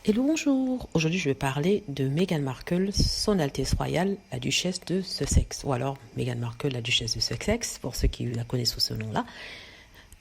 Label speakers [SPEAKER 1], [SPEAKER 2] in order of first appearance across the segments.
[SPEAKER 1] Hello, bonjour. Aujourd'hui, je vais parler de Meghan Markle, Son Altesse Royale, la Duchesse de Sussex. Ou alors Meghan Markle, la Duchesse de Sussex, pour ceux qui la connaissent sous ce nom-là.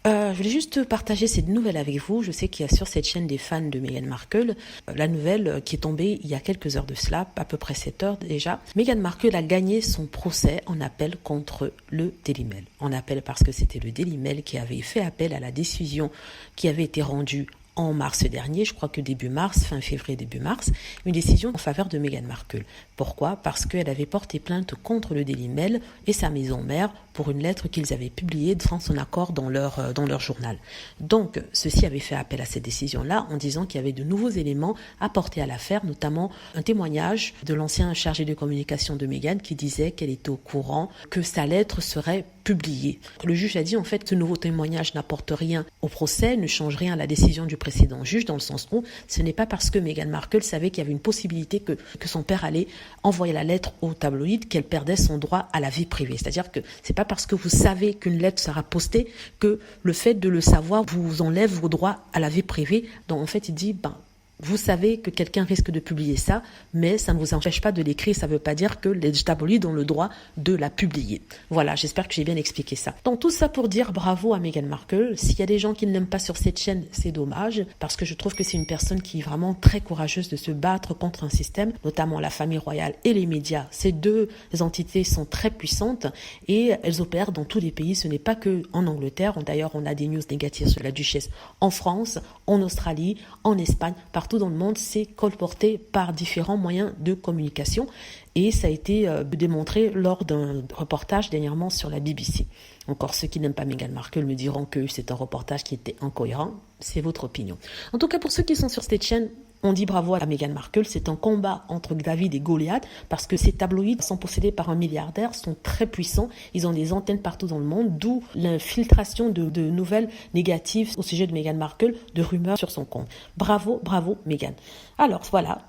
[SPEAKER 1] Je voulais juste partager cette nouvelle avec vous. Je sais qu'il y a sur cette chaîne des fans de Meghan Markle. La nouvelle qui est tombée il y a quelques heures de cela, à peu près 7 heures déjà. Meghan Markle a gagné son procès en appel contre le Daily Mail. En appel parce que c'était le Daily Mail qui avait fait appel à la décision qui avait été rendue en mars dernier, je crois que début mars, fin février, début mars, une décision en faveur de Meghan Markle. Pourquoi ? Parce qu'elle avait porté plainte contre le Daily Mail et sa maison mère pour une lettre qu'ils avaient publiée sans son accord dans leur journal. Donc, ceux-ci avaient fait appel à cette décision-là en disant qu'il y avait de nouveaux éléments apportés à l'affaire, notamment un témoignage de l'ancien chargé de communication de Meghan qui disait qu'elle était au courant que sa lettre serait publiée. Le juge a dit en fait que ce nouveau témoignage n'apporte rien au procès, ne change rien à la décision du précédent juge, dans le sens où ce n'est pas parce que Meghan Markle savait qu'il y avait une possibilité que son père allait envoyer la lettre au tabloïd qu'elle perdait son droit à la vie privée. C'est-à-dire que c'est pas parce que vous savez qu'une lettre sera postée que le fait de le savoir vous enlève vos droits à la vie privée. Donc en fait, il dit, vous savez que quelqu'un risque de publier ça, mais ça ne vous empêche pas de l'écrire. Ça ne veut pas dire que les tabloïds ont le droit de la publier. Voilà, j'espère que j'ai bien expliqué ça. Donc tout ça pour dire bravo à Meghan Markle. S'il y a des gens qui ne l'aiment pas sur cette chaîne, c'est dommage, parce que je trouve que c'est une personne qui est vraiment très courageuse de se battre contre un système, notamment la famille royale et les médias. Ces deux entités sont très puissantes et elles opèrent dans tous les pays. Ce n'est pas que en Angleterre. D'ailleurs, on a des news négatives sur la duchesse en France, en Australie, en Espagne, partout dans le monde. C'est colporté par différents moyens de communication et ça a été démontré lors d'un reportage dernièrement sur la BBC. Encore ceux qui n'aiment pas Meghan Markle me diront que c'est un reportage qui était incohérent. C'est votre opinion. En tout cas, pour ceux qui sont sur cette chaîne, on dit bravo à Meghan Markle. C'est un combat entre David et Goliath parce que ces tabloïds sont possédés par un milliardaire, sont très puissants. Ils ont des antennes partout dans le monde, d'où l'infiltration de nouvelles négatives au sujet de Meghan Markle, de rumeurs sur son compte. Bravo, bravo Meghan. Alors voilà.